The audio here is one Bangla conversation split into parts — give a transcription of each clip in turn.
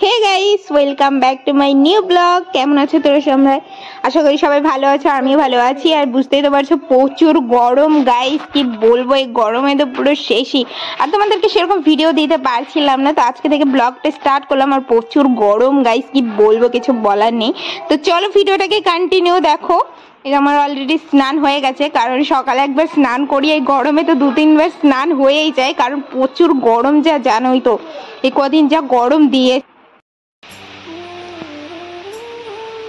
Hey guys, welcome back to my new blog. কেমন আছো তোরা সবাই? আশা করি সবাই ভালো আছো, আমিও ভালো আছি। আর বুঝতেই তো পারছো প্রচুর গরম গাইস, কি বলবো, এই গরমে তো পুরো শেষই। আর তোমাদেরকে সেরকম ভিডিও দিতে পারছিলাম না, তো আজকে থেকে ব্লগটা স্টার্ট করলাম। আর প্রচুর গরম গাইস, কি বলবো, কিছু বলার নেই। তো চলো ভিডিওটাকে কন্টিনিউ দেখো। আমার অলরেডি স্নান হয়ে গেছে, কারণ সকালে একবার স্নান করি, এই গরমে তো 2-3 বার স্নান হয়েই যায়, কারণ প্রচুর গরম, যা জানোই তো এই কদিন যা গরম দিয়ে।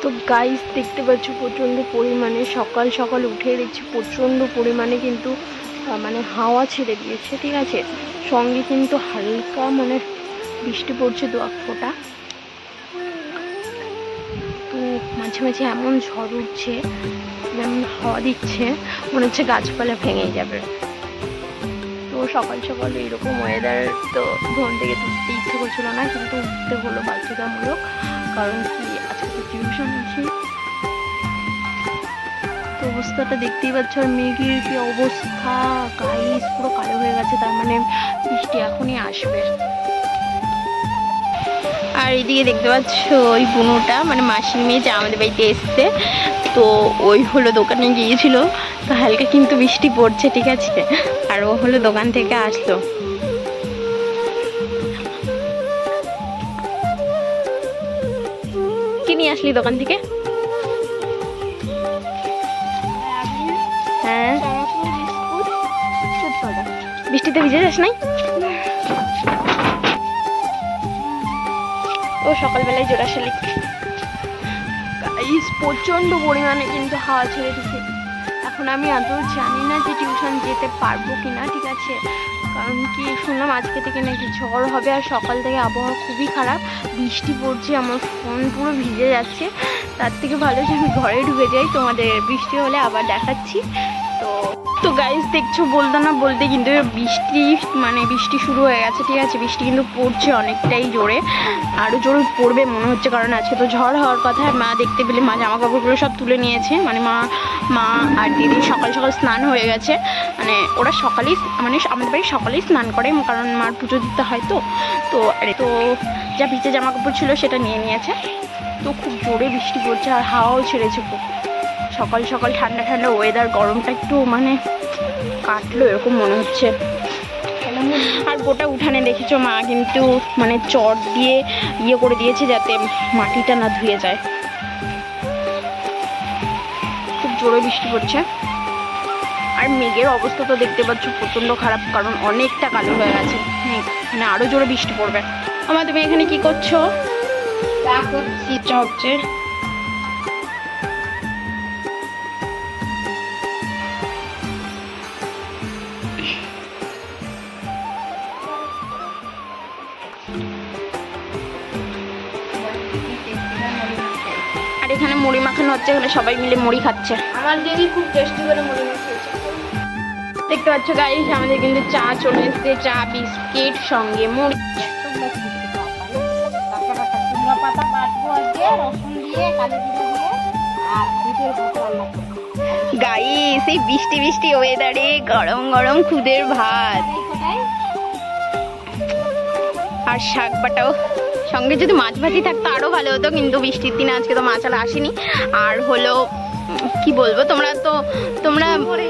তো গাইস দেখতে পাচ্ছ প্রচণ্ড পরিমাণে সকাল সকাল উঠে দেখছি প্রচণ্ড পরিমাণে কিন্তু মানে হাওয়া ছেড়ে দিয়েছে, ঠিক আছে। সঙ্গে কিন্তু হালকা মানে বৃষ্টি পড়ছে 2-1 ফোঁটা। তো মাঝে মাঝে এমন ঝড় উঠছে, এমন হাওয়া দিচ্ছে, মনে হচ্ছে গাছপালা ভেঙে যাবে। তো সকাল সকাল এইরকম ওয়েদার, তো ঘুম থেকে উঠতে ইচ্ছে করছিল না, কিন্তু উঠতে হলো বাধ্যতামূলক। কারণ কি, আজকে তো টিউশন আছে। তো অবস্থাটা দেখতেই পাচ্ছ, আর মেঘের কি অবস্থা গাইস, পুরো কালো হয়ে গেছে, তার মানে বৃষ্টি এখনই আসবে। আর এদিকে দেখতে পাচ্ছ ওই বুনোটা, মানে মাসির মেয়ে, যা আমাদের বাড়িতে এসছে, তো ওই হলো দোকানে গিয়েছিল, তো হালকা কিন্তু বৃষ্টি পড়ছে, ঠিক আছে। আর ও হলো দোকান থেকে আসলো। কি নিয়ে আসলি দোকান থেকে? হ্যাঁ, বৃষ্টিতে ভিজে যাস নাই? ও সকালবেলায় জোড়া শালিক গাইস, প্রচন্ড পরিমাণে কিন্তু হাওয়া ছেড়ে দিচ্ছে। এখন আমি আদৌ জানি না যে টিউশন যেতে পারবো কিনা, ঠিক আছে। কারণ কি, শুনলাম আজকে থেকে নাকি ঝড় হবে, আর সকাল থেকে আবহাওয়া খুবই খারাপ, বৃষ্টি পড়ছে, আমার ফোন পুরো ভিজে যাচ্ছে। তার থেকে ভালো যে আমি ঘরে ঢুকে যাই, তোমাদের বৃষ্টি হলে আবার দেখাচ্ছি। তো গাইস দেখছো, বলতে না বলতে কিন্তু বৃষ্টি শুরু হয়ে গেছে, ঠিক আছে। বৃষ্টি কিন্তু পড়ছে অনেকটাই জোরে, আরও জোরে পড়বে মনে হচ্ছে, কারণ আজকে তো ঝড় হওয়ার কথা। মা দেখতে পেলে, মা জামা কাপড়গুলো সব তুলে নিয়েছে, মানে মা আর দিদি সকাল সকাল স্নান হয়ে গেছে। মানে ওরা সকালেই, মানে আমাদের বাড়ি সকালেই স্নান করে, কারণ মার পুজো দিতে হয়। তো যা ভিজে জামা কাপড় ছিল সেটা নিয়ে নিয়েছে। তো খুব জোরে বৃষ্টি পড়ছে, আর হাওয়াও ছেড়েছে খুব। সকাল সকাল ঠান্ডা ঠান্ডা ওয়েদার, গরমটা একটু মানে কাটলো এরকম মনে হচ্ছে। আর গোটা উঠানে দেখেছো, মা কিন্তু মানে চট দিয়ে ইয়ে করে দিয়েছে, যাতে মাটিটা না ধুয়ে যায়। খুব জোরে বৃষ্টি পড়ছে, আর মেঘের অবস্থা তো দেখতে পাচ্ছ প্রচন্ড খারাপ, কারণ অনেকটা কালো হয়ে গেছে। মানে আরো জোরে বৃষ্টি পড়বে। আমার, তুমি এখানে কি করছো? চা করছি। চা হচ্ছে। আর এখানে মুড়ি মাখানো হচ্ছে, এখানে সবাই মিলে মুড়ি খাচ্ছে। আমার দিদি খুব টেস্টি করে মুড়ি মাখিয়েছে। দেখতে পাচ্ছ গাইস, আমাদের কিন্তু চা চলে এসছে, চা বিস্কিট সঙ্গে মুড়ি। গাইস এই বৃষ্টি বৃষ্টি ওয়েদারে গরম গরম খুদের ভাত আর শাক বাটাও, সঙ্গে যদি মাছ ভাজি থাকতো আরো ভালো হতো, কিন্তু বৃষ্টির দিনে আজকে তো মাছ আর আসেনি। আর হলো কি বলবো, তোমরা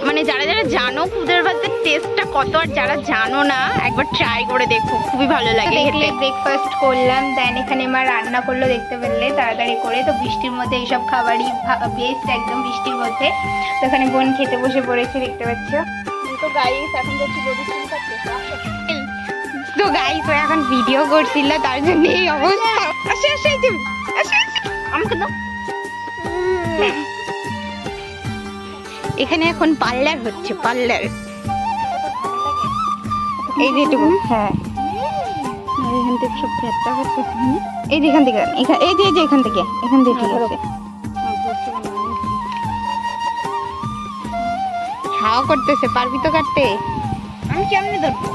মানে যারা যারা জানো খুদের ভাতের টেস্টটা কত, আর যারা জানো না একবার ট্রাই করে দেখো, খুবই ভালো লাগে খেতে। ব্রেকফাস্ট করলাম, দেন এখানে মা রান্না করলো, দেখতে পেলে তাড়াতাড়ি করে। তো বৃষ্টির মধ্যে এইসব খাবারই বেস্ট, একদম বৃষ্টির মধ্যে। তো এখানে বোন খেতে বসে পড়েছে, দেখতে পাচ্ছ। তো গাইস এখন যাচ্ছি বদিস্তান থাকতে। তো গাইস ও এখন ভিডিও করছিল, তার জন্য এই অবস্থা। আমাকে দাও। এখানে এখন পার্লার হচ্ছে, পার্লার। এই যেটুকু, হ্যাঁ, এখান থেকে সব ফ্যাটটা করতে, এই যে এখান থেকে, এই যে এখান থেকে ঠিক আছে। হাওয়া করতেছে, পারবি তো কাটতে? আমি কেমনে ধরবো?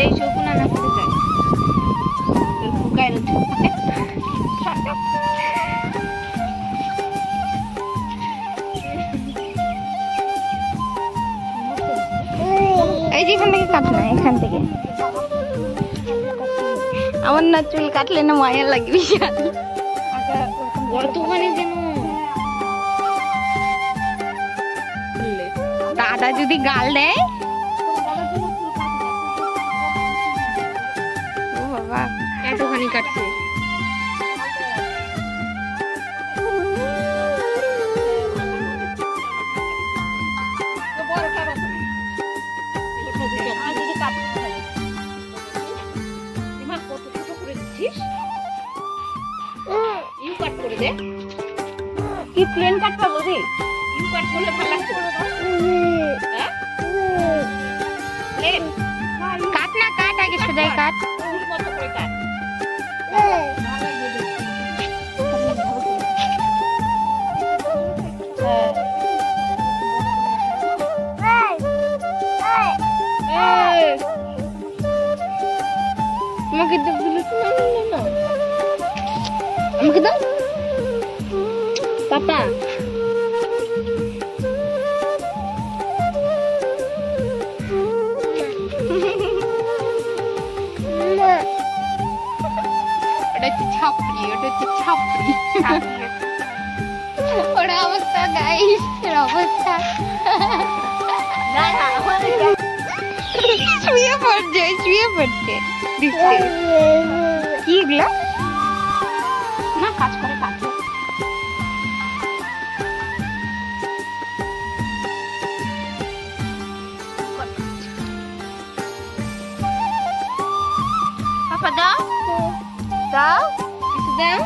এই শকুনা না করতে চাই, ফুকাইল। এই যে এখান থেকে কাট না, এখান থেকে আমার না চুল কাটলে না মায়া লাগে বিশাল। কতখানি যেন দাদা যদি গাল দেয়, ও বাবা এতখানি কাটছে। কি প্লেন কাট পাবো রে? ইউ কাট করলে ভালো লাগছে। হ্যাঁ প্লেন কাট না, কাট আগে সোজাই কাট। মতো করে কাট। আমাকে দাও, আমাকে দাও পাপা। ওটা হচ্ছে ছাপড়ি, ওটা হচ্ছে ছাপড়ি। ওরা অবস্থা গাইস, এর অবস্থা শুয়ে পড়ছে, শুয়ে পড়ছে। কি এগুলা? না কাজ করে কাজ। পাপা দাও দাও, কিছু দাও।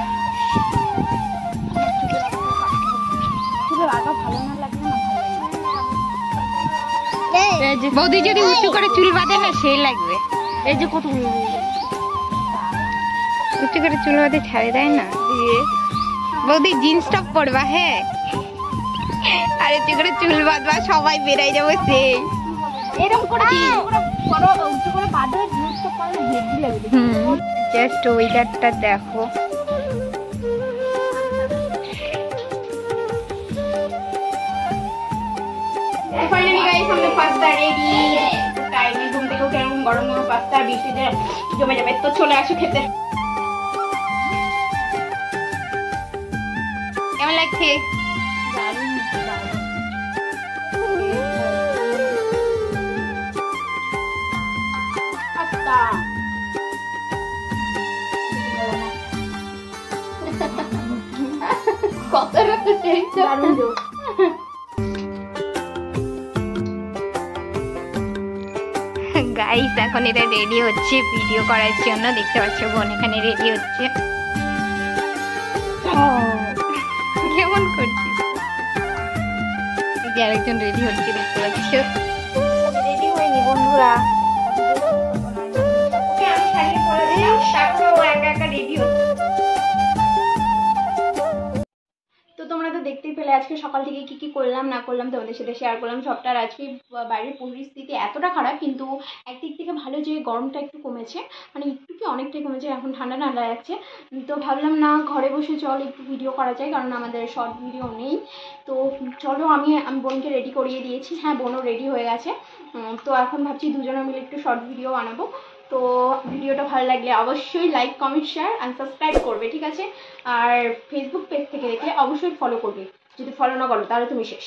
বৌদি যদি উঁচু করে চুল বাঁধে না সেই লাগবে। এই যে কত উঁচু করে চুল বাঁধে ছাড়ে দেয় না দিয়ে। বৌদি জিন্স টপ পরবা, হ্যাঁ, আর উঁচু করে চুল বাঁধবা, সবাই বেরাই যাবো সেই। এরকম করে উঁচু করে বাঁধে জিনিস তো পারলে হেভি লাগবে। জাস্ট ওয়েদারটা দেখো। ফাইনালি গাইস আমাদের পাস্তা রেডি। টাইমে ঘুম থেকে উঠে এরকম গরম গরম পাস্তা বৃষ্টিতে জমে যাবে, তো চলে আসো খেতে। কেমন লাগছে? পাস্তা কত রকম টেস্ট, দারুণ জোর। গাইস এখন এটা রেডি হচ্ছে ভিডিও করার জন্য, দেখতে পাচ্ছ বোন এখানে রেডি হচ্ছে। কেমন করছি? আরেকজন রেডি হচ্ছে, দেখতে পাচ্ছ। রেডি হয়নি বন্ধুরা। আমি শাড়ি পরে দিলাম, তারপরে ও একা একা রেডি হচ্ছে। তো তোমরা তো দেখতেই পেলে আজকে সকাল থেকে কি কি করলাম না করলাম তোমাদের সাথে শেয়ার করলাম সবটা। আর আজকে বাইরের পরিস্থিতি এতটা খারাপ, কিন্তু একদিক থেকে ভালো যে গরমটা একটু কমেছে, মানে একটু কি অনেকটাই কমেছে, এখন ঠান্ডা ঠান্ডা লাগছে। তো ভাবলাম না ঘরে বসে চল একটু ভিডিও করা যায়, কারণ আমাদের শর্ট ভিডিও নেই। তো চলো আমি বোনকে রেডি করিয়ে দিয়েছি, হ্যাঁ বোনও রেডি হয়ে গেছে। তো এখন ভাবছি দুজনে মিলে একটু শর্ট ভিডিও বানাবো। তো ভিডিওটা ভালো লাগলে অবশ্যই like comment share and subscribe করবে, ঠিক আছে? আর ফেসবুক পেজ থেকে দেখলে অবশ্যই ফলো করবে, যদি ফলো না করো তাহলে তুমি শেষ।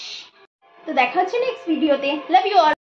তো দেখা হচ্ছে নেক্সট ভিডিওতে। Love you all.